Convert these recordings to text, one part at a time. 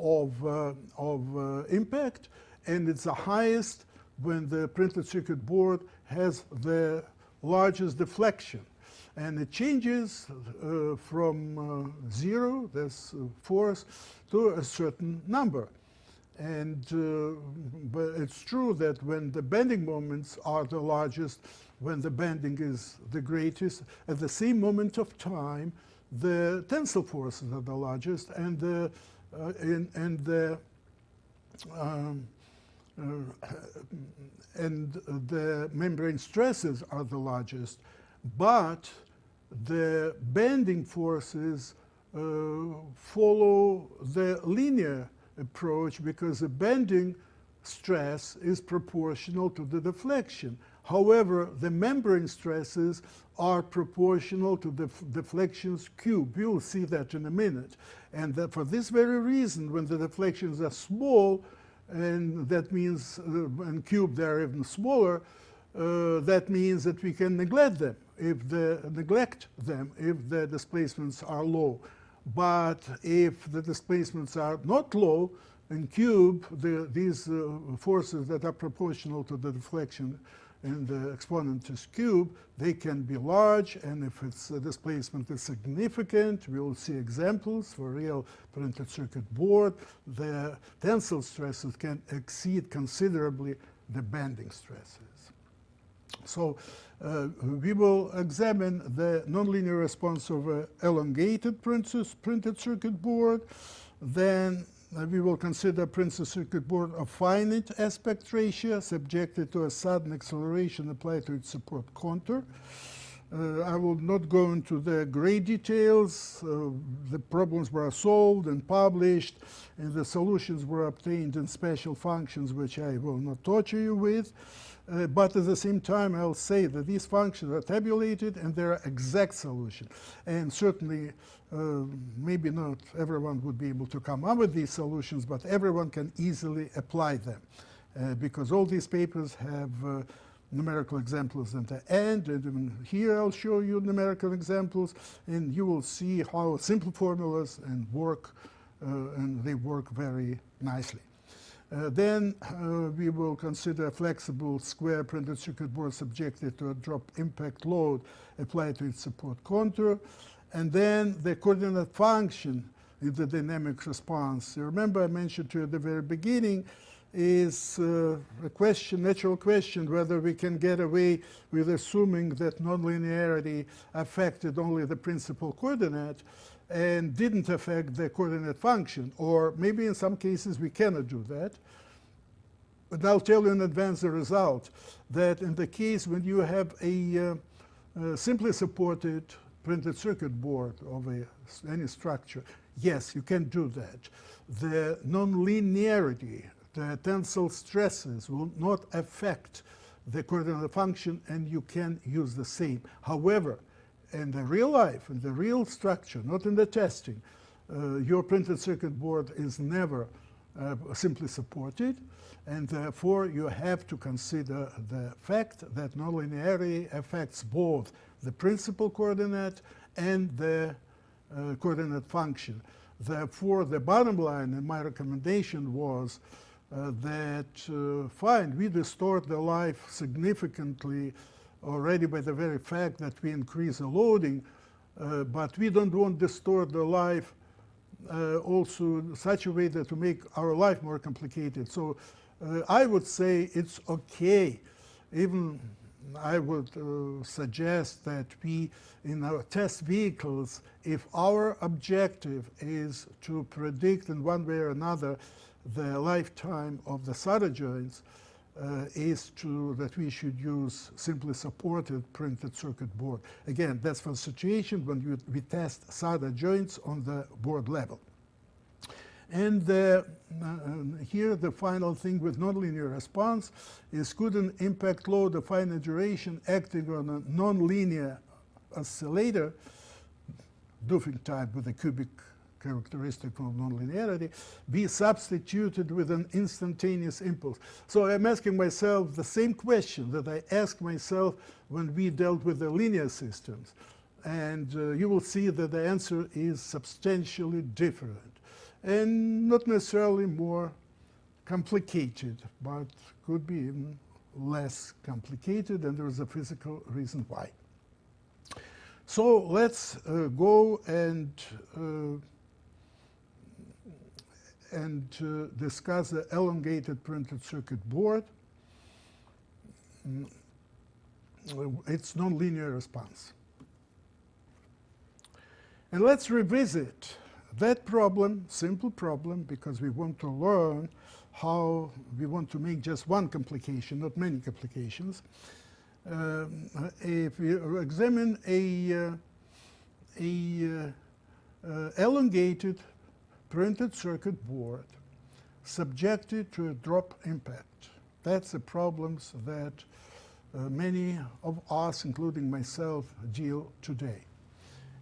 of impact, and it's the highest when the printed circuit board has the largest deflection. And it changes from 0, this force, to a certain number. And but it's true that when the bending moments are the largest, when the bending is the greatest, at the same moment of time, the tensile forces are the largest, and the membrane stresses are the largest. But the bending forces follow the linear approach, because the bending stress is proportional to the deflection. However, the membrane stresses are proportional to the deflections cube. You'll see that in a minute. And that for this very reason, when the deflections are small, and that means in cube they're even smaller, that means that we can neglect them if the displacements are low. But if the displacements are not low, in cube, these forces that are proportional to the deflection in the exponent is cube, they can be large, and if its displacement is significant, we will see examples for real printed circuit board, the tensile stresses can exceed considerably the bending stresses. So we will examine the nonlinear response of an elongated printed circuit board. Then we will consider printed circuit board of finite aspect ratio subjected to a sudden acceleration applied to its support contour. I will not go into the great details. The problems were solved and published, and the solutions were obtained in special functions, which I will not torture you with. But at the same time, I'll say that these functions are tabulated and they're exact solutions. And certainly, maybe not everyone would be able to come up with these solutions, but everyone can easily apply them. Because all these papers have numerical examples at the end, and even here I'll show you numerical examples, and you will see how simple formulas and work, and they work very nicely. Then we will consider a flexible square printed circuit board subjected to a drop impact load applied to its support contour. And then the coordinate function in the dynamic response. You remember I mentioned to you at the very beginning is a question, natural question, whether we can get away with assuming that nonlinearity affected only the principal coordinate and didn't affect the coordinate function, or maybe in some cases we cannot do that. But I'll tell you in advance the result, that in the case when you have a simply supported printed circuit board of any structure, yes, you can do that. The nonlinearity, the tensile stresses will not affect the coordinate function, and you can use the same. However, in the real life, in the real structure, not in the testing, your printed circuit board is never simply supported, and therefore you have to consider the fact that nonlinearity affects both the principal coordinate and the coordinate function. Therefore, the bottom line in my recommendation was that, fine, we distort the life significantly already by the very fact that we increase the loading, but we don't want to distort the life also in such a way that to make our life more complicated. So I would say it's okay. Even I would suggest that we, in our test vehicles, if our objective is to predict in one way or another the lifetime of the solder joints, is that we should use simply supported printed circuit board. Again, that's for the situation when we test solder joints on the board level. And here the final thing with nonlinear response is, could an impact load of finite duration acting on a nonlinear oscillator, Duffing type with a cubic characteristic of nonlinearity, be substituted with an instantaneous impulse? So I'm asking myself the same question that I asked myself when we dealt with the linear systems. And you will see that the answer is substantially different. and not necessarily more complicated, but could be even less complicated, and there is a physical reason why. So let's go and discuss the elongated printed circuit board. Its nonlinear response. And let's revisit that problem, simple problem, because we want to learn how we want to make just one complication, not many complications. If we examine a elongated printed circuit board subjected to a drop impact, that's the problems that many of us, including myself, deal today.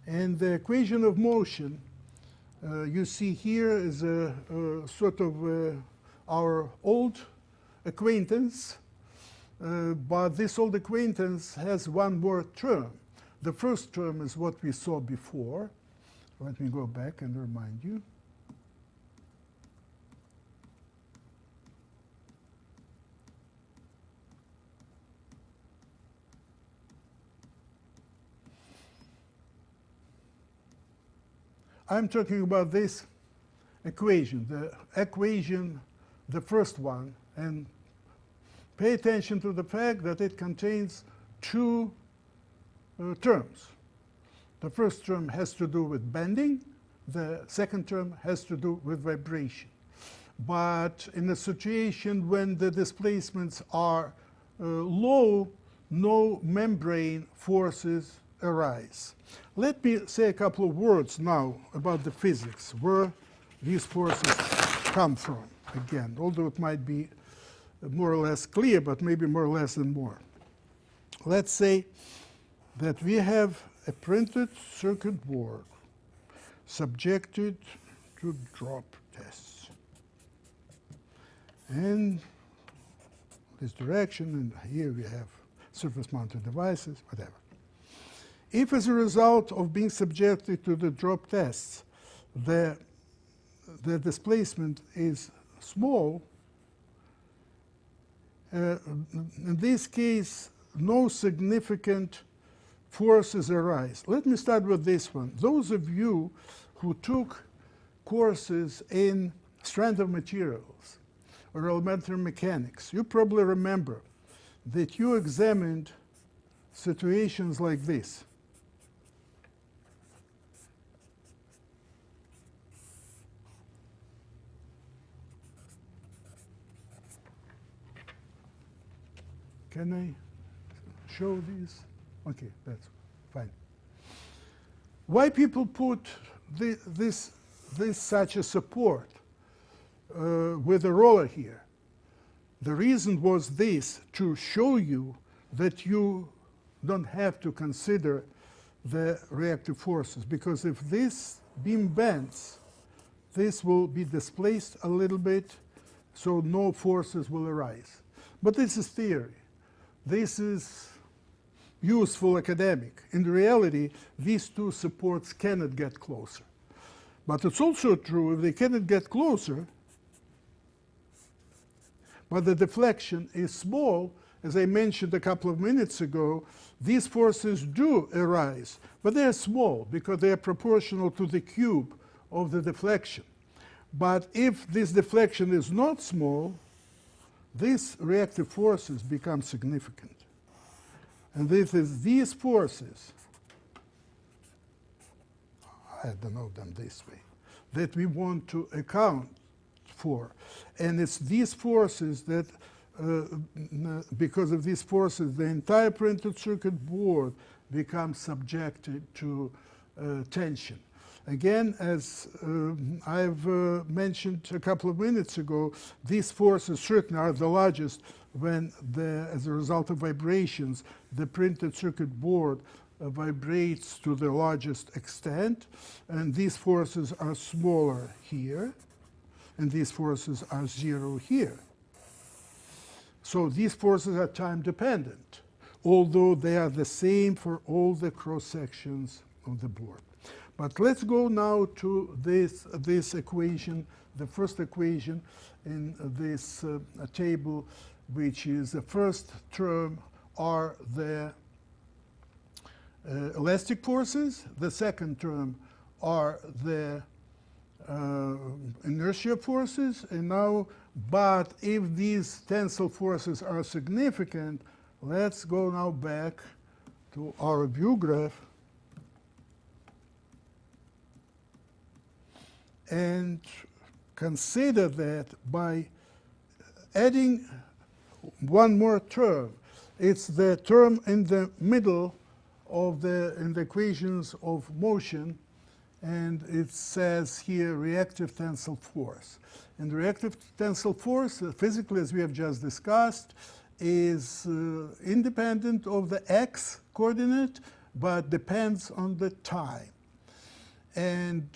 And the equation of motion you see here is a sort of our old acquaintance, but this old acquaintance has one more term. The first term is what we saw before. Let me go back and remind you. I'm talking about this equation, the first one, and pay attention to the fact that it contains two terms. The first term has to do with bending, the second term has to do with vibration. But in a situation when the displacements are low, no membrane forces arise. Let me say a couple of words now about the physics, where these forces come from. Again, although it might be more or less clear, but maybe more or less than more. Let's say that we have a printed circuit board subjected to drop tests. And this direction, and here we have surface-mounted devices, whatever. If as a result of being subjected to the drop tests, the displacement is small, in this case, no significant forces arise. Let me start with this one. Those of you who took courses in strength of materials or elementary mechanics, you probably remember that you examined situations like this. Can I show these? Okay, that's fine. Why people put this such a support with a roller here? The reason was this, to show you that you don't have to consider the reactive forces, because if this beam bends, this will be displaced a little bit, so no forces will arise. But this is theory. This is useful academic. In reality, these two supports cannot get closer. But it's also true, if they cannot get closer, but the deflection is small, as I mentioned a couple of minutes ago, these forces do arise, but they are small because they are proportional to the cube of the deflection. But if this deflection is not small, these reactive forces become significant. And this is these forces, I denote them this way, that we want to account for. And it's these forces that, because of these forces, the entire printed circuit board becomes subjected to tension. Again, as I've mentioned a couple of minutes ago, these forces certainly are the largest when, as a result of vibrations, the printed circuit board vibrates to the largest extent, and these forces are smaller here, and these forces are zero here. So these forces are time-dependent, although they are the same for all the cross-sections of the board. But let's go now to this equation, the first equation in this table, which is the first term are the elastic forces, the second term are the inertia forces, and now, but if these tensile forces are significant, let's go now back to our view graph and consider that by adding one more term. It's the term in the middle of the equations of motion, and it says here reactive tensile force. And reactive tensile force, physically, as we have just discussed, is independent of the x coordinate, but depends on the time. And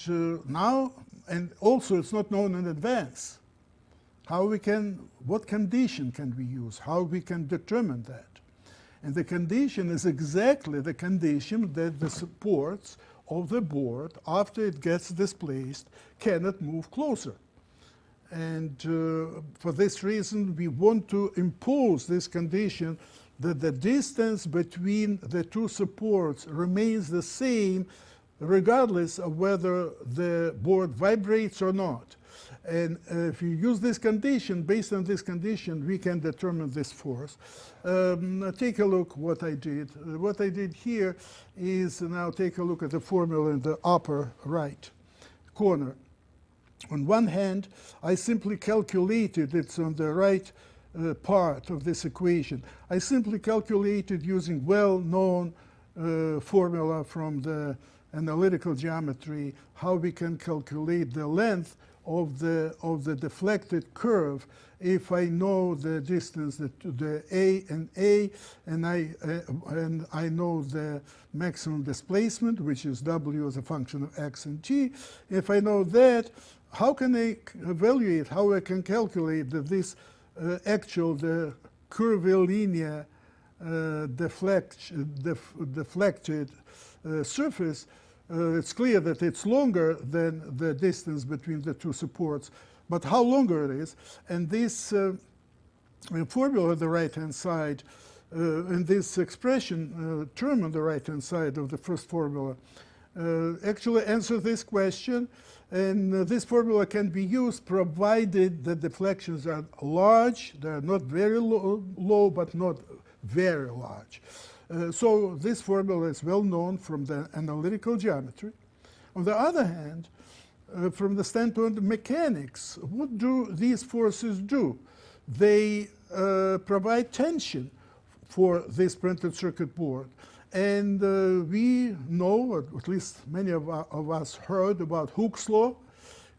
now, and also it's not known in advance what condition can we use, how we can determine that. And the condition is exactly the condition that the supports of the board, after it gets displaced, cannot move closer. And for this reason, we want to impose this condition that the distance between the two supports remains the same regardless of whether the board vibrates or not. And if you use this condition, based on this condition, we can determine this force. Take a look what I did. What I did here is now take a look at the formula in the upper right corner. On one hand, I simply calculated, it's on the right part of this equation, I simply calculated using well-known formula from the analytical geometry how we can calculate the length of the deflected curve if I know the distance, the A, and I know the maximum displacement, which is W as a function of x and t. If I know that, how can I evaluate, how I can calculate that this the curvilinear deflected surface, it's clear that it's longer than the distance between the two supports, but how longer it is. And this formula on the right-hand side, and this expression term on the right-hand side of the first formula, actually answer this question. And this formula can be used provided the deflections are large. They're not very low, but not very large. So this formula is well known from the analytical geometry. On the other hand, from the standpoint of mechanics, what do these forces do? They provide tension for this printed circuit board. And we know, or at least many of us heard about Hooke's law.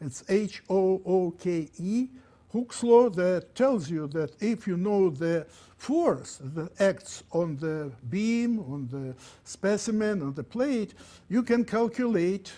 It's H-O-O-K-E. Hooke's law that tells you that if you know the force that acts on the beam, on the specimen, on the plate, you can calculate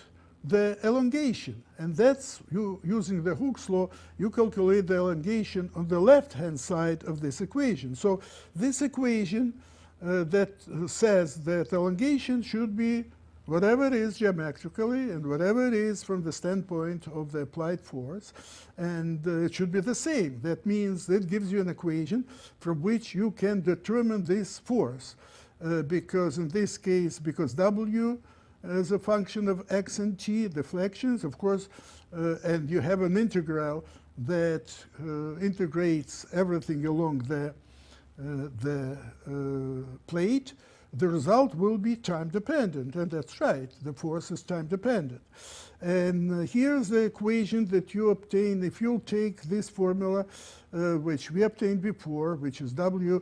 the elongation. And that's, using the Hooke's law, you calculate the elongation on the left-hand side of this equation. So this equation that says that elongation should be whatever it is geometrically and whatever it is from the standpoint of the applied force, and it should be the same. That means it gives you an equation from which you can determine this force, because in this case, because W is a function of x and t, deflections, of course, and you have an integral that integrates everything along the plate, the result will be time dependent, and that's right, the force is time dependent. And here's the equation that you obtain if you take this formula, which we obtained before, which is W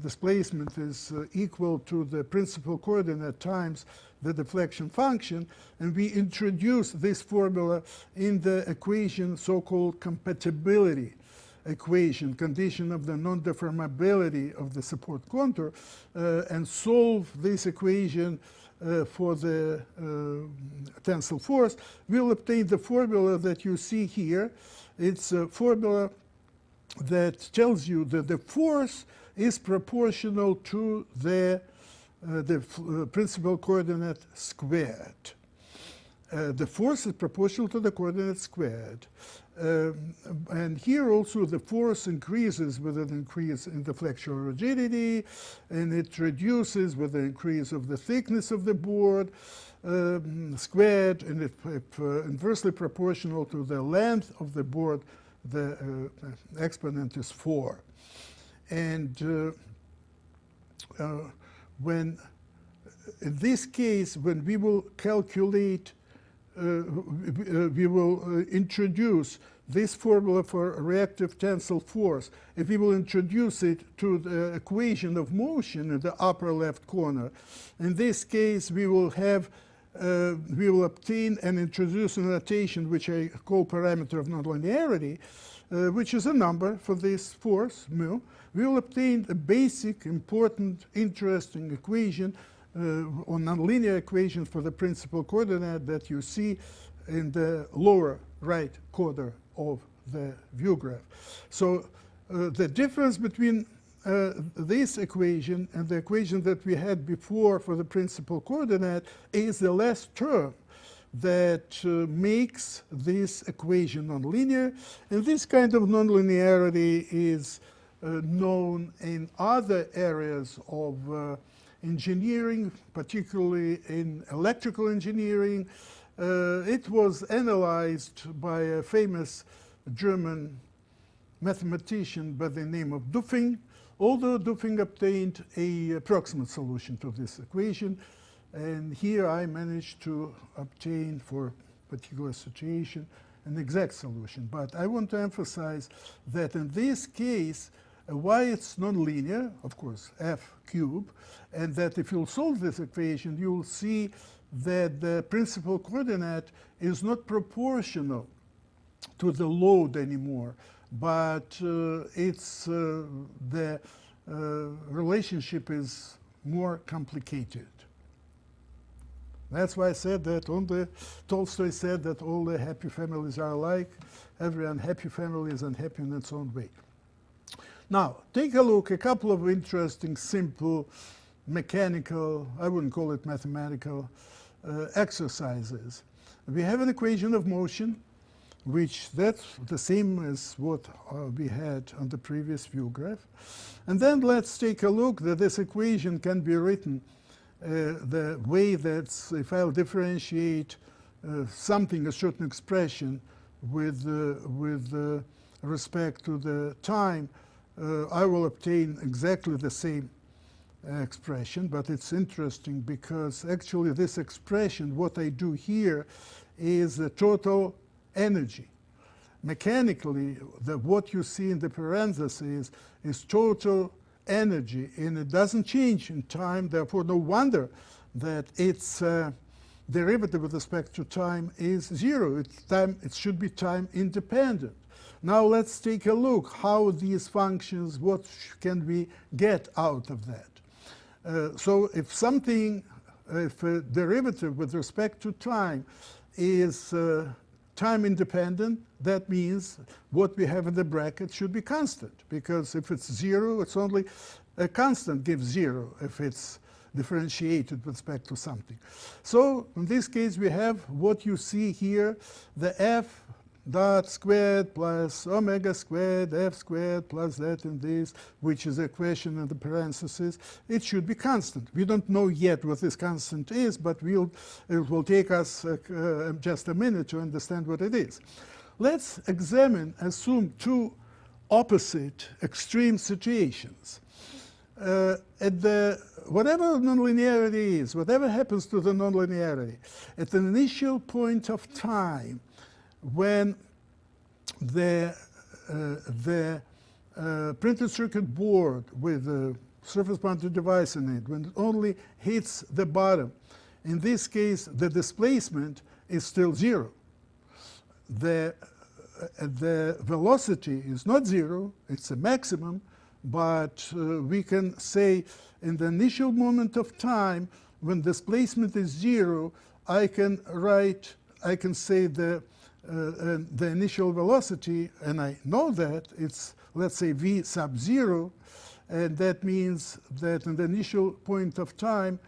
displacement is equal to the principal coordinate times the deflection function, and we introduce this formula in the equation, so-called compatibility equation, condition of the non-deformability of the support contour, and solve this equation for the tensile force, we'll obtain the formula that you see here. It's a formula that tells you that the force is proportional to the principal coordinate squared. the force is proportional to the coordinate squared. And here also the force increases with an increase in the flexural rigidity, and it reduces with the increase of the thickness of the board squared, and if inversely proportional to the length of the board, the exponent is 4. And when, in this case, when we will calculate, we will introduce this formula for reactive tensile force. If we will introduce it to the equation of motion in the upper left corner, in this case we will have we will obtain and introduce a notation which I call parameter of nonlinearity, which is a number for this force, mu. We will obtain a basic, important, interesting equation or nonlinear equation for the principal coordinate that you see in the lower right corner of the view graph. So the difference between this equation and the equation that we had before for the principal coordinate is the last term that makes this equation nonlinear. And this kind of nonlinearity is known in other areas of engineering, particularly in electrical engineering. It was analyzed by a famous German mathematician by the name of Duffing, although Duffing obtained an approximate solution to this equation. And here I managed to obtain, for a particular situation, an exact solution. But I want to emphasize that in this case, why it's nonlinear, of course, f cubed, and that if you'll solve this equation, you will see that the principal coordinate is not proportional to the load anymore, but it's the relationship is more complicated. That's why I said that Tolstoy said that all the happy families are alike. Every unhappy family is unhappy in its own way. Now, take a look, a couple of interesting, simple, mechanical, I wouldn't call it mathematical, exercises. We have an equation of motion, which that's the same as what we had on the previous view graph. And then let's take a look that this equation can be written the way that if I'll differentiate something, a certain expression, with respect to the time, I will obtain exactly the same expression. But it's interesting because actually this expression, what I do here is the total energy. Mechanically, what you see in the parentheses is total energy, and it doesn't change in time. Therefore, no wonder that its derivative with respect to time is 0. It should be time independent. Now let's take a look how these functions, what can we get out of that. So if a derivative with respect to time is time independent, that means what we have in the bracket should be constant, because if it's 0, it's only a constant gives 0 if it's differentiated with respect to something. So in this case, we have what you see here, the f dot squared plus omega squared, f squared plus that and this, which is a equation in the parentheses. It should be constant. We don't know yet what this constant is, but it will take us just a minute to understand what it is. Let's assume two opposite extreme situations. Whatever nonlinearity is, whatever happens to the nonlinearity, at an initial point of time, when the printed circuit board with a surface boundary device in it, when it only hits the bottom, in this case, the displacement is still 0. The velocity is not 0, it's a maximum, but we can say in the initial moment of time, when displacement is 0, I can say the initial velocity, and I know that it's, let's say, v sub 0, and that means that in the initial point of time,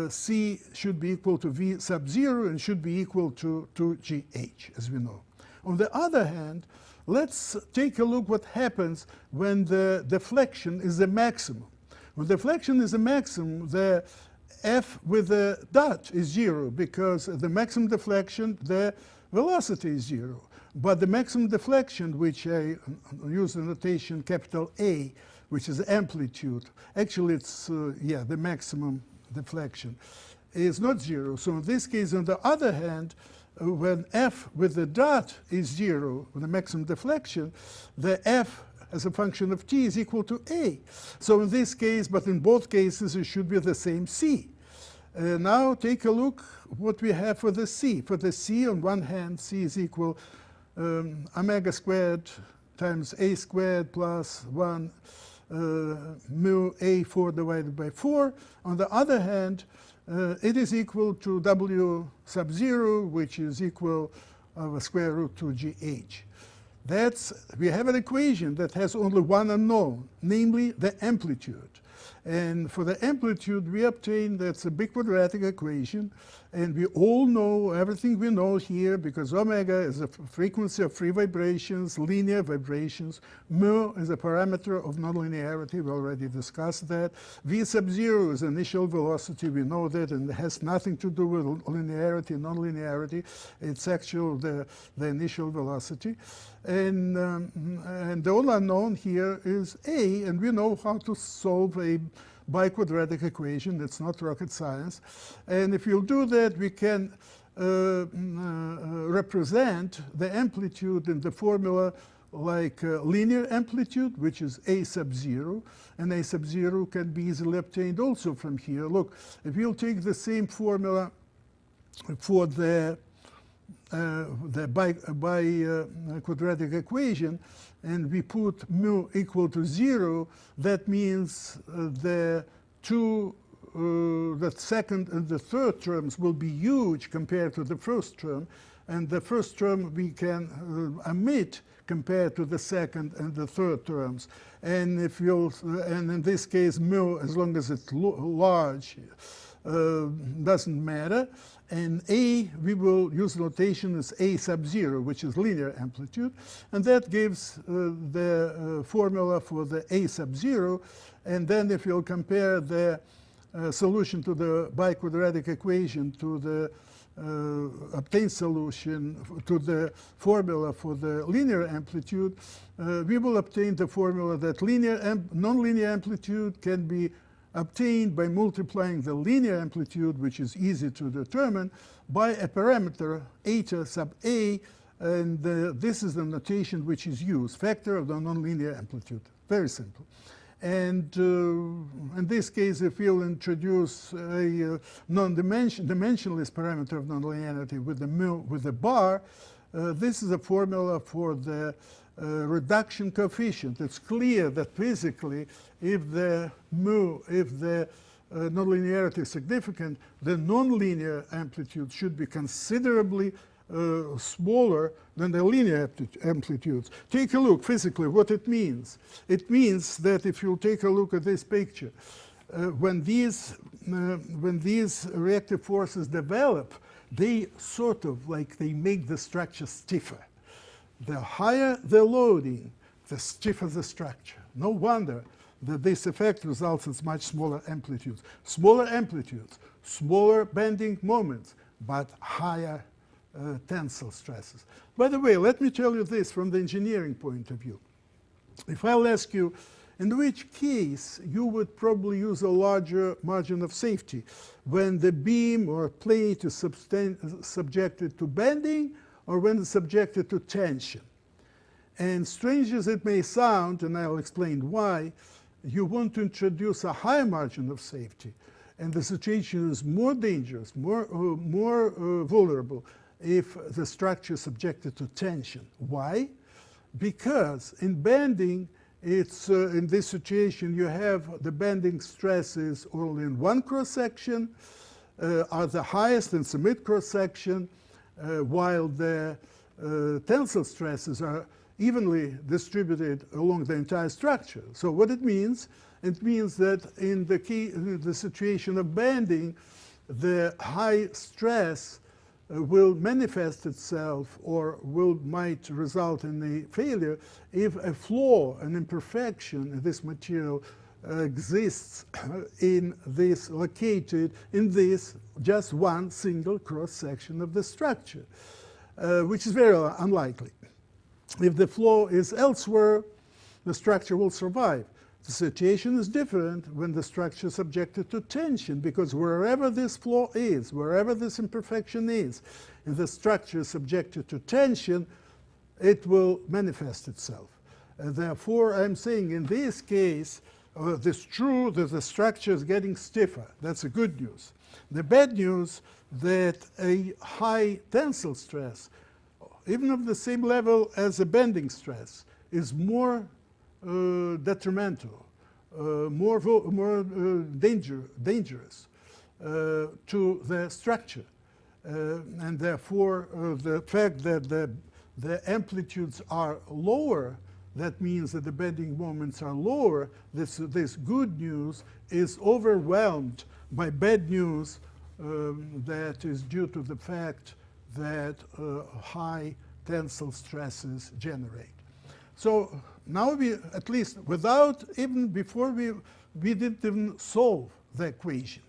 C should be equal to V sub 0 and should be equal to GH, as we know. On the other hand, let's take a look what happens when the deflection is the maximum. When deflection is the maximum, the F with the dot is 0 because the maximum deflection, the velocity is 0. But the maximum deflection, which I use the notation capital A, which is amplitude, actually it's, the maximum deflection, is not 0. So in this case, on the other hand, when F with the dot is 0, with the maximum deflection, the F as a function of t is equal to A. So in this case, but in both cases, it should be the same C. Now take a look what we have for the C. For the C, on one hand, C is equal omega squared times A squared plus 1 mu A4 divided by 4. On the other hand, it is equal to W sub 0, which is equal of a square root to GH. We have an equation that has only one unknown, namely the amplitude. And for the amplitude, we obtain that's a big quadratic equation. And we all know everything we know here because omega is the frequency of free vibrations, linear vibrations. Mu is a parameter of nonlinearity. We already discussed that. V sub 0 is initial velocity. We know that, and it has nothing to do with linearity and nonlinearity. It's actually the initial velocity. And the only unknown here is A, and we know how to solve a biquadratic equation. It's not rocket science. And if you'll do that, we can represent the amplitude in the formula like linear amplitude, which is A sub 0. And A sub 0 can be easily obtained also from here. Look, if you'll take the same formula for the quadratic equation, and we put mu equal to 0, that means the second and the third terms will be huge compared to the first term, and the first term we can omit compared to the second and the third terms. And and in this case, mu, as long as it's large, doesn't matter. And A, we will use notation as A sub 0, which is linear amplitude. And that gives the formula for the A sub 0. And then if you'll compare the solution to the biquadratic equation to the obtained solution to the formula for the linear amplitude, we will obtain the formula that nonlinear amplitude can be obtained by multiplying the linear amplitude, which is easy to determine, by a parameter eta sub A, and this is the notation which is used, factor of the nonlinear amplitude. Very simple. And in this case, if we'll introduce a dimensionless parameter of nonlinearity with the bar, this is a formula for the reduction coefficient. It's clear that physically, if the nonlinearity is significant, the nonlinear amplitude should be considerably smaller than the linear amplitudes. Take a look physically what it means. It means that if you take a look at this picture, when these reactive forces develop, they sort of they make the structure stiffer. The higher the loading, the stiffer the structure. No wonder that this effect results in much smaller amplitudes. Smaller amplitudes, smaller bending moments, but higher tensile stresses. By the way, let me tell you this from the engineering point of view. If I'll ask you, in which case you would probably use a larger margin of safety, when the beam or plate is subjected to bending or when it's subjected to tension. And strange as it may sound, and I'll explain why, you want to introduce a higher margin of safety. And the situation is more dangerous, more vulnerable if the structure is subjected to tension. Why? Because in bending, it's in this situation you have the bending stresses only in one cross-section, are the highest in the mid cross-section, while the tensile stresses are evenly distributed along the entire structure. So what it means that in the situation of bending, the high stress will manifest itself or might result in a failure if a flaw, an imperfection in this material exists located in this just one single cross section of the structure, which is very unlikely. If the flaw is elsewhere, the structure will survive. The situation is different when the structure is subjected to tension, because wherever this flaw is, wherever this imperfection is, if the structure is subjected to tension, it will manifest itself. Therefore, I'm saying in this case, it's true that the structure is getting stiffer. That's the good news. The bad news that a high tensile stress, even of the same level as a bending stress, is more detrimental, more dangerous to the structure. And therefore, the fact that the amplitudes are lower, that means that the bending moments are lower. This good news is overwhelmed by bad news that is due to the fact that high tensile stresses generate. So now we, at least before we didn't even solve the equation.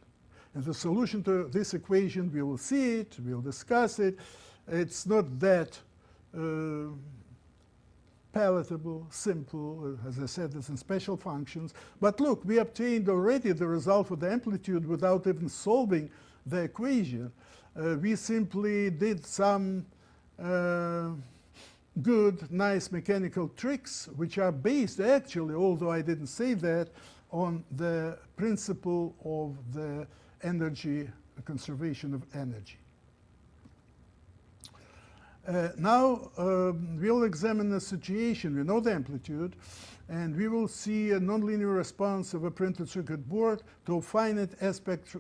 And the solution to this equation, we will see it, we'll discuss it. It's not that palatable, simple, as I said, it's in special functions. But look, we obtained already the result for the amplitude without even solving the equation. We simply did some good, nice mechanical tricks, which are based actually, although I didn't say that, on the principle of the energy, conservation of energy. Now we'll examine the situation. We know the amplitude, and we will see a nonlinear response of a printed circuit board to a finite aspect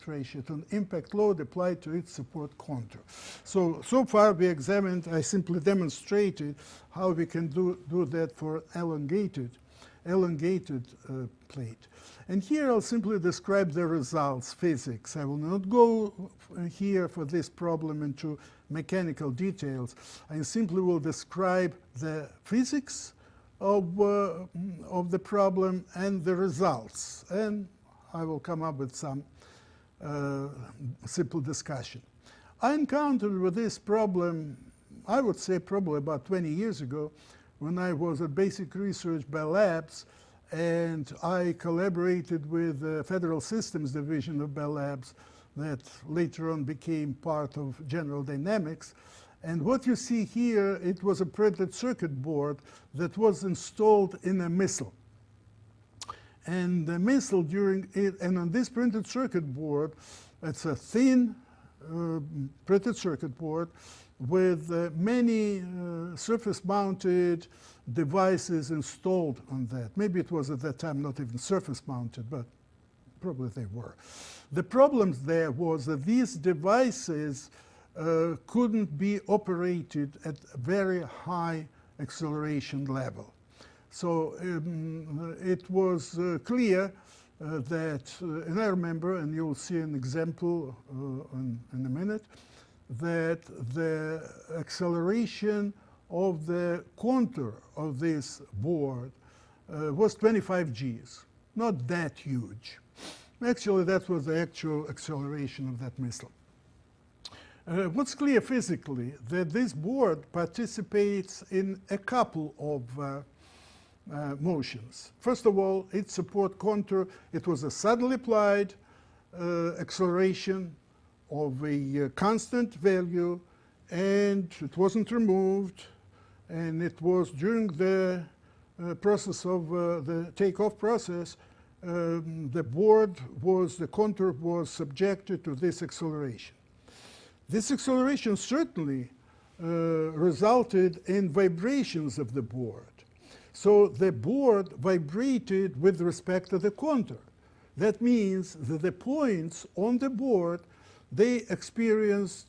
ratio to an impact load applied to its support contour. So far we examined, I simply demonstrated how we can do that for elongated plate. And here I'll simply describe the results, physics. I will not go here for this problem into mechanical details. I simply will describe the physics of the problem and the results. And I will come up with some simple discussion. I encountered with this problem, I would say probably about 20 years ago, when I was at Basic Research Bell Labs, and I collaborated with the Federal Systems Division of Bell Labs that later on became part of General Dynamics. And what you see here, it was a printed circuit board that was installed in a missile. And the missile and on this printed circuit board, it's a thin printed circuit board with many surface-mounted devices installed on that. Maybe it was at that time not even surface-mounted, but probably they were. The problem there was that these devices couldn't be operated at a very high acceleration level. So it was clear that, and I remember, and you'll see an example in a minute, that the acceleration of the contour of this board was 25 Gs, not that huge. Actually, that was the actual acceleration of that missile. What's clear physically, that this board participates in a couple of motions. First of all, its support contour, it was a suddenly applied acceleration of a constant value, and it wasn't removed, and it was during the process of the takeoff process, the contour was subjected to this acceleration. This acceleration certainly resulted in vibrations of the board. So the board vibrated with respect to the contour. That means that the points on the board, they experienced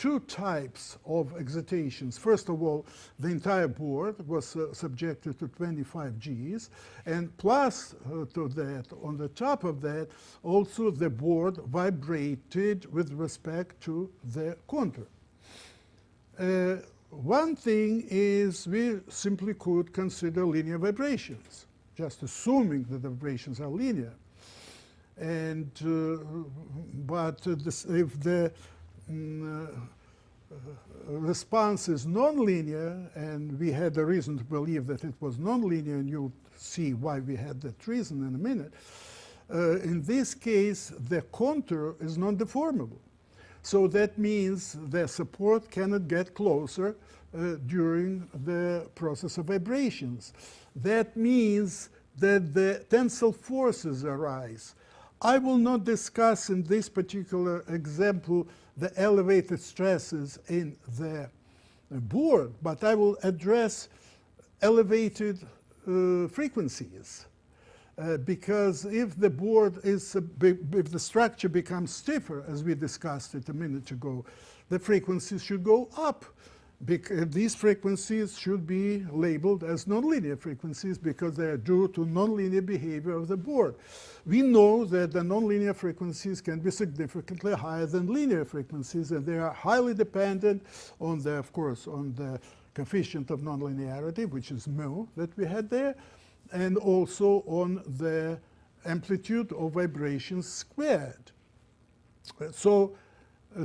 two types of excitations. First of all, the entire board was subjected to 25 Gs, and plus to that, on the top of that, also the board vibrated with respect to the contour. One thing is we simply could consider linear vibrations, just assuming that the vibrations are linear. And if the response is nonlinear, and we had a reason to believe that it was nonlinear, and you'll see why we had that reason in a minute, in this case, the contour is non-deformable. So that means the support cannot get closer during the process of vibrations. That means that the tensile forces arise. I will not discuss in this particular example the elevated stresses in the board, but I will address elevated frequencies. Because if the board is, if the structure becomes stiffer, as we discussed it a minute ago, the frequencies should go up. These frequencies should be labeled as nonlinear frequencies because they are due to nonlinear behavior of the board. We know that the nonlinear frequencies can be significantly higher than linear frequencies, and they are highly dependent on the, of course, on the coefficient of nonlinearity, which is mu that we had there, and also on the amplitude of vibrations squared. So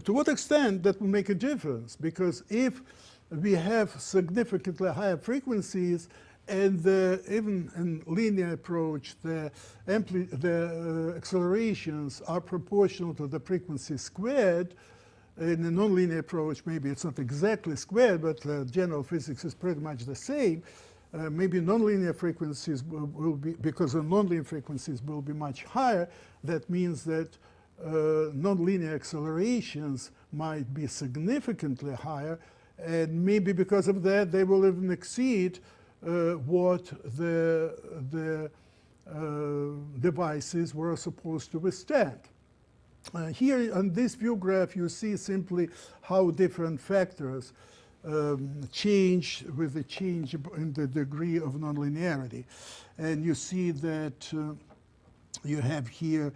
to what extent that will make a difference? Because if we have significantly higher frequencies, and even in linear approach, the accelerations are proportional to the frequency squared. In a nonlinear approach, maybe it's not exactly squared, but general physics is pretty much the same. Maybe nonlinear frequencies will be, because the nonlinear frequencies will be much higher. That means that nonlinear accelerations might be significantly higher, and maybe because of that they will even exceed what the devices were supposed to withstand. Here on this view graph you see simply how different factors change with the change in the degree of nonlinearity. And you see that you have here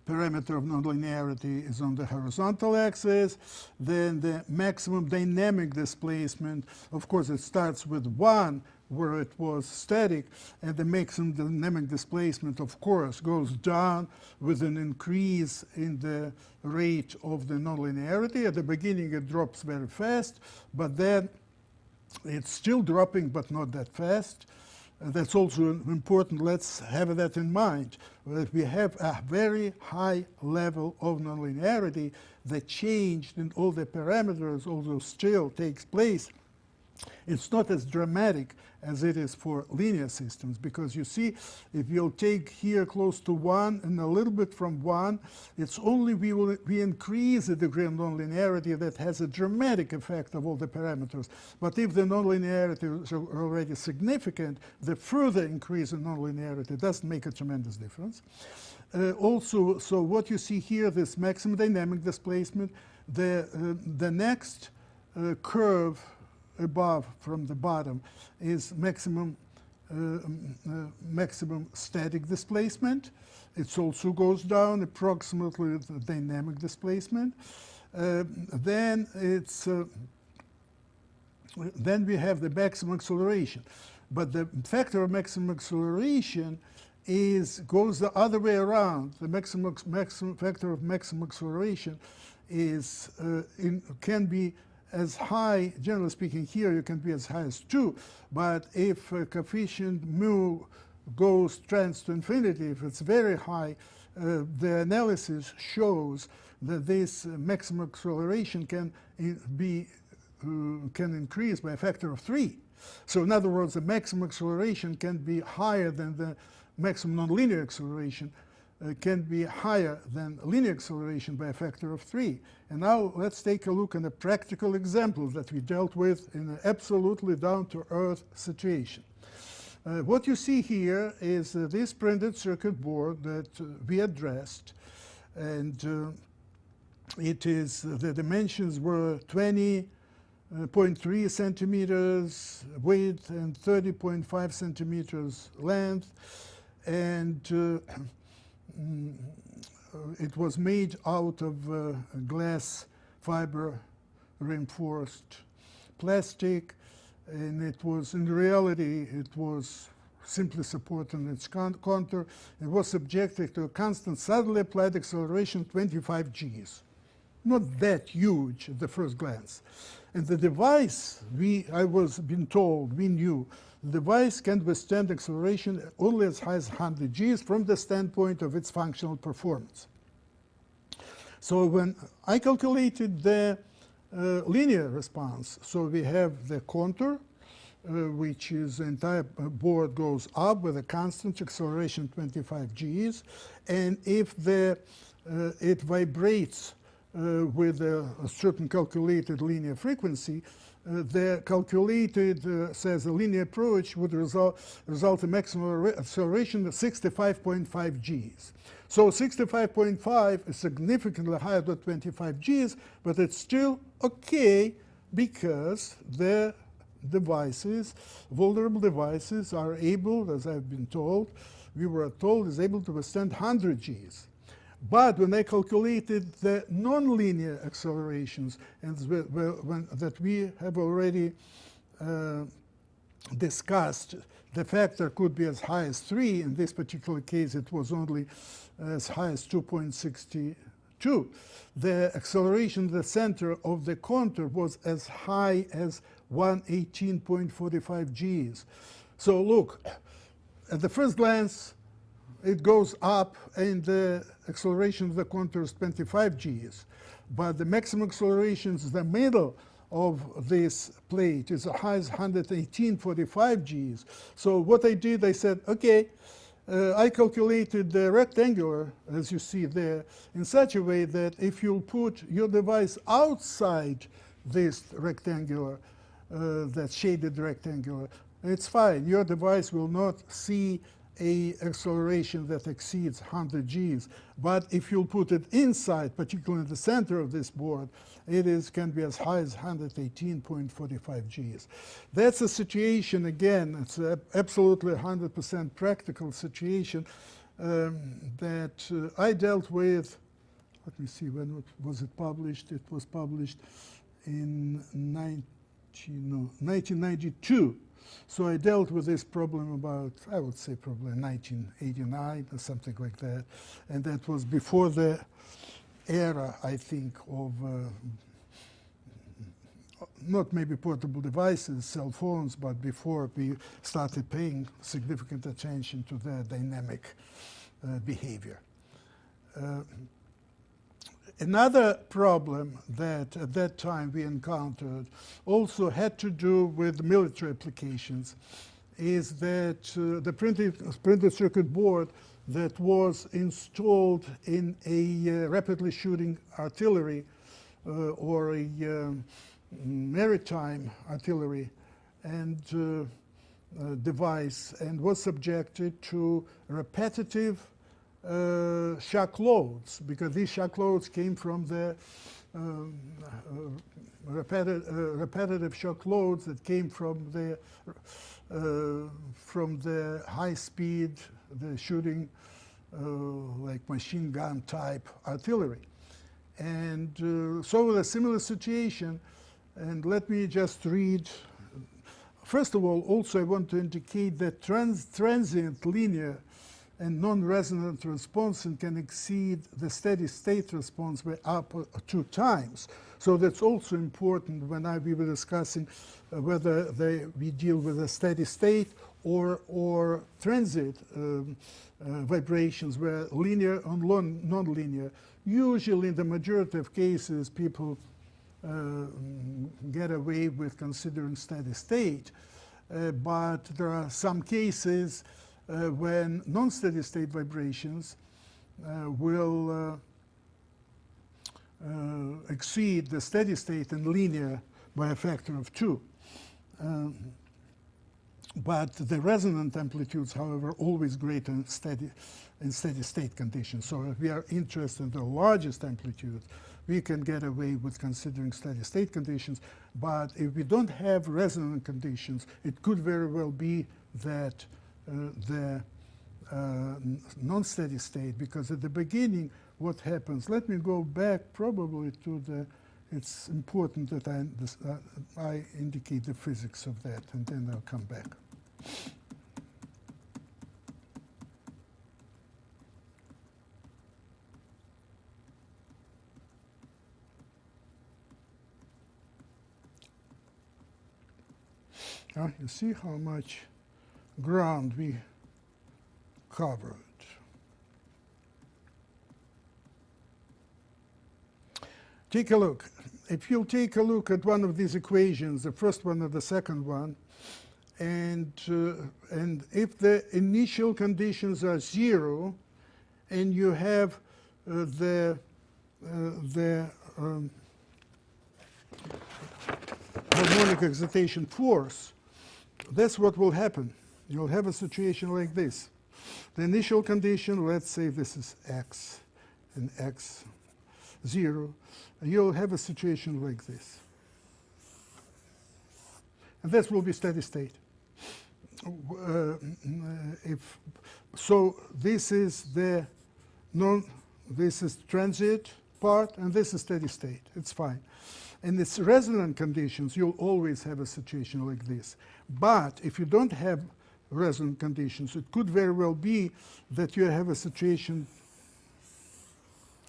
parameter of nonlinearity is on the horizontal axis. Then the maximum dynamic displacement, of course, it starts with 1 where it was static, and the maximum dynamic displacement, of course, goes down with an increase in the rate of the nonlinearity. At the beginning, it drops very fast, but then it's still dropping, but not that fast. That's also important. Let's have that in mind, that we have a very high level of nonlinearity. The change in all the parameters, although still takes place, it's not as dramatic as it is for linear systems, because you see, if you'll take here close to 1 and a little bit from 1, it's only we increase the degree of nonlinearity that has a dramatic effect of all the parameters. But if the nonlinearity is already significant, the further increase in nonlinearity doesn't make a tremendous difference. Also, so what you see here, this maximum dynamic displacement, the next curve above from the bottom is maximum static displacement. It also goes down approximately the dynamic displacement. Then we have the maximum acceleration, but the factor of maximum acceleration goes the other way around. The maximum factor of maximum acceleration can be as high, generally speaking, here you can be as high as 2, but if coefficient mu trends to infinity, if it's very high, the analysis shows that this maximum acceleration can increase by a factor of 3. So in other words, the maximum acceleration can be higher than the maximum nonlinear acceleration, can be higher than linear acceleration by a factor of 3. And now let's take a look at a practical example that we dealt with in an absolutely down-to-earth situation. What you see here is this printed circuit board that we addressed, and the dimensions were 20.3 centimeters width and 30.5 centimeters length, and it was made out of glass fiber reinforced plastic, and it was, in reality, it was simply supporting its contour. It was subjected to a constant suddenly applied acceleration 25 Gs. Not that huge at the first glance. And the device, I was being told, we knew, the device can withstand acceleration only as high as 100 Gs from the standpoint of its functional performance. So when I calculated the linear response, so we have the contour, which is the entire board goes up with a constant acceleration 25 Gs, and if it vibrates with a certain calculated linear frequency, the calculated, says a linear approach would result in maximum acceleration of 65.5 Gs. So 65.5 is significantly higher than 25 Gs, but it's still okay because the devices, vulnerable devices, are able, as I've been told, we were told, is able to withstand 100 Gs. But when I calculated the nonlinear accelerations, and that we have already discussed, the factor could be as high as 3. In this particular case, it was only as high as 2.62. The acceleration in the center of the contour was as high as 118.45 Gs. So look, at the first glance, it goes up, and the acceleration of the contour is 25 Gs. But the maximum acceleration in the middle of this plate is as high as 118.45 Gs. So what I did, I said, okay, I calculated the rectangular, as you see there, in such a way that if you put your device outside this rectangular, that shaded rectangular, it's fine. Your device will not see a acceleration that exceeds 100 Gs. But if you put it inside, particularly in the center of this board, can be as high as 118.45 Gs. That's a situation, again, it's absolutely 100% practical situation that I dealt with. Let me see, when was it published? It was published in 1992. So I dealt with this problem about, I would say probably 1989 or something like that. And that was before the era, I think, of not maybe portable devices, cell phones, but before we started paying significant attention to the dynamic behavior. Another problem that at that time we encountered also had to do with military applications, is that the printed circuit board that was installed in a rapidly shooting artillery or a maritime artillery and device, and was subjected to repetitive shock loads, because these shock loads came from the repetitive shock loads that came from the high speed, the shooting like machine gun type artillery. And so with a similar situation, and let me just read. First of all, also I want to indicate that transient linear and non-resonant response can exceed the steady state response by up to 2 times. So that's also important when we were discussing whether we deal with a steady state or transient vibrations, where linear and non-linear. Usually in the majority of cases, people get away with considering steady state, but there are some cases when non-steady state vibrations will exceed the steady state and linear by a factor of 2. But the resonant amplitudes, however, always greater in steady state conditions. So if we are interested in the largest amplitude, we can get away with considering steady state conditions. But if we don't have resonant conditions, it could very well be that the non-steady state, because at the beginning, what happens, let me go back probably to the, it's important that I indicate the physics of that, and then I'll come back. You see how much ground we covered. Take a look. If you take a look at one of these equations, the first one or the second one, and if the initial conditions are 0, and you have the harmonic excitation force, that's what will happen. You'll have a situation like this. The initial condition, let's say this is x and x 0, you'll have a situation like this. And this will be steady state. So this is the this is transient part, and this is steady state. It's fine. In its resonant conditions, you'll always have a situation like this. But if you don't have resonant conditions, it could very well be that you have a situation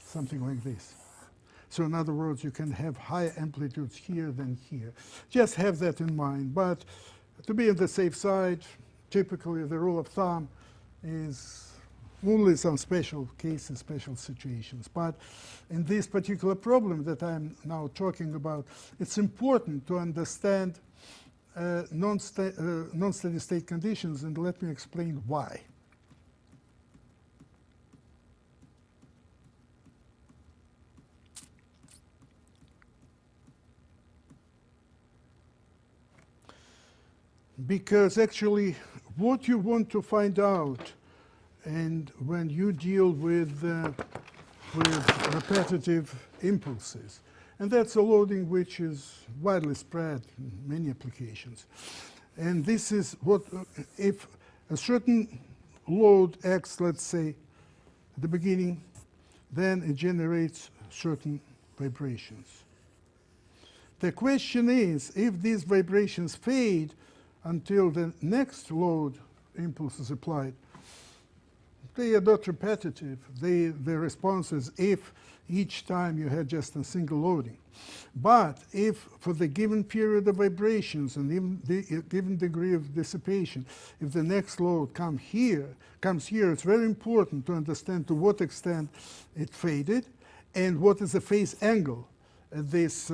something like this. So in other words, you can have higher amplitudes here than here. Just have that in mind. But to be on the safe side, typically the rule of thumb is only some special cases, special situations. But in this particular problem that I'm now talking about, it's important to understand non-steady state conditions, and let me explain why. Because actually what you want to find out, and when you deal with repetitive impulses, and that's a loading which is widely spread in many applications. And this is what, if a certain load x, let's say, at the beginning, then it generates certain vibrations. The question is, if these vibrations fade until the next load impulse is applied, they are not repetitive. The response is if each time you had just a single loading. But if for the given period of vibrations and even the given degree of dissipation, if the next load comes here, it's very important to understand to what extent it faded and what is the phase angle at this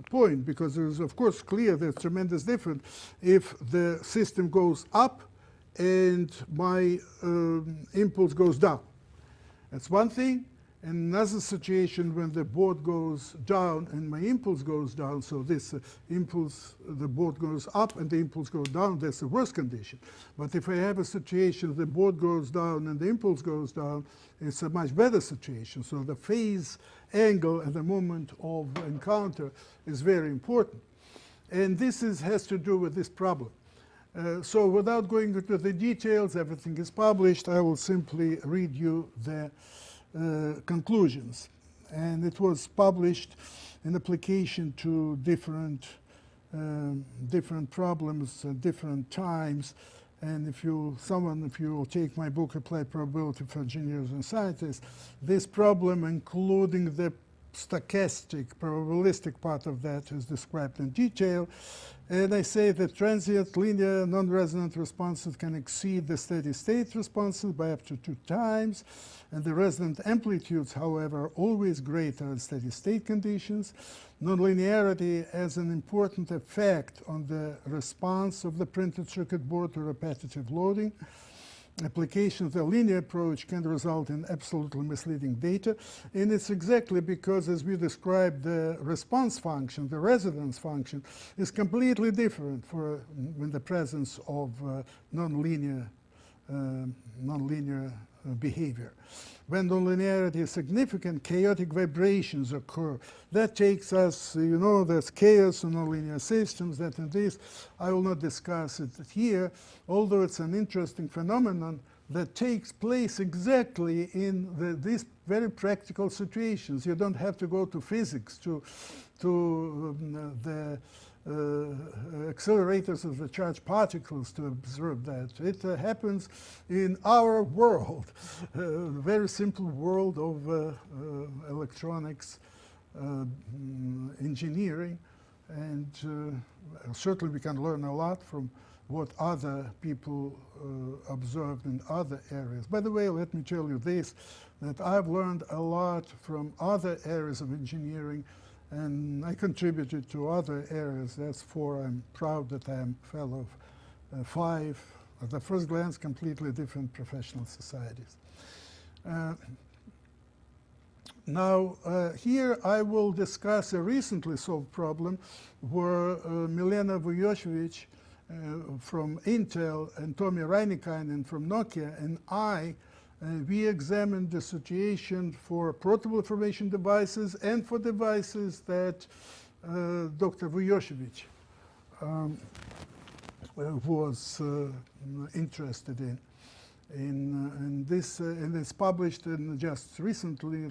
point, because it is of course clear there's tremendous difference if the system goes up and my impulse goes down. That's one thing. And another situation when the board goes down and my impulse goes down, so this impulse, the board goes up and the impulse goes down, that's the worst condition. But if I have a situation the board goes down and the impulse goes down, it's a much better situation. So the phase angle at the moment of encounter is very important. And this has to do with this problem. So without going into the details, everything is published. I will simply read you the conclusions. And it was published in application to different problems at different times. And if you will take my book, Applied Probability for Engineers and Scientists, this problem, including the stochastic, probabilistic part of that, is described in detail. And I say that transient, linear, non-resonant responses can exceed the steady-state responses by up to 2 times. And the resonant amplitudes, however, are always greater in steady-state conditions. Nonlinearity has an important effect on the response of the printed circuit board to repetitive loading. Application of the linear approach can result in absolutely misleading data. And it's exactly because, as we described, the response function, the resonance function, is completely different in the presence of nonlinear behavior. When nonlinearity is significant, chaotic vibrations occur. That takes us, you know, there's chaos in nonlinear systems. That in this, I will not discuss it here, although it's an interesting phenomenon that takes place exactly in these very practical situations. You don't have to go to physics to the accelerators of the charged particles to observe that. It happens in our world, very simple world of electronics engineering, and certainly we can learn a lot from what other people observed in other areas. By the way, let me tell you this, that I've learned a lot from other areas of engineering, and I contributed to other areas. Therefore, I'm proud that I'm fellow of 5, at the first glance, completely different professional societies. Now, here I will discuss a recently solved problem where Milena Vujošević from Intel and Tommy Reinikainen from Nokia and I, we examined the situation for portable information devices and for devices that Dr. Vujošević was interested in. And it's published in just recently,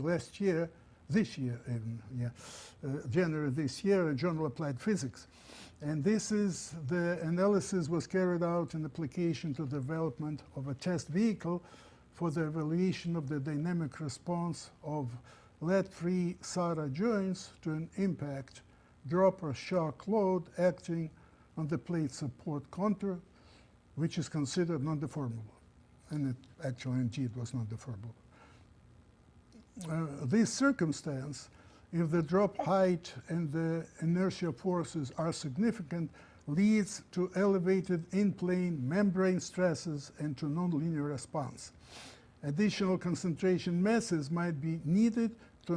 January this year, in Journal Applied Physics. And the analysis was carried out in application to development of a test vehicle for the evaluation of the dynamic response of lead-free solder joints to an impact, drop or shock load acting on the plate support contour, which is considered non-deformable. And it actually indeed was non-deformable. This circumstance, if the drop height and the inertia forces are significant, leads to elevated in-plane membrane stresses and to nonlinear response. Additional concentration masses might be needed to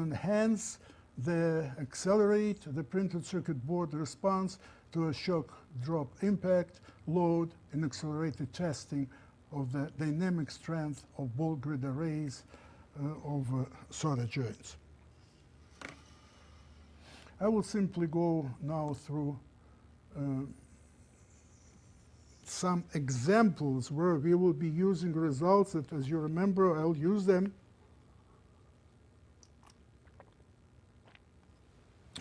accelerate the printed circuit board response to a shock drop impact, load, and accelerated testing of the dynamic strength of ball grid arrays of solder joints. I will simply go now through some examples where we will be using results that, as you remember, I'll use them.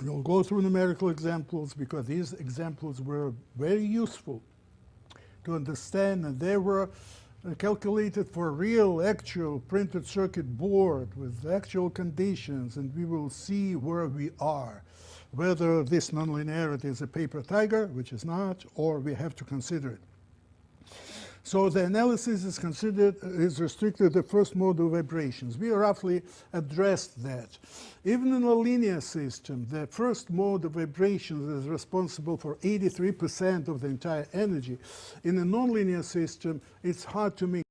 We'll go through numerical examples because these examples were very useful to understand, and they were calculated for real, actual printed circuit board with actual conditions, and we will see where we are, whether this nonlinearity is a paper tiger, which is not, or we have to consider it. So the analysis is restricted to the first mode of vibrations. We roughly addressed that. Even in a linear system, the first mode of vibrations is responsible for 83% of the entire energy. In a nonlinear system, it's hard to make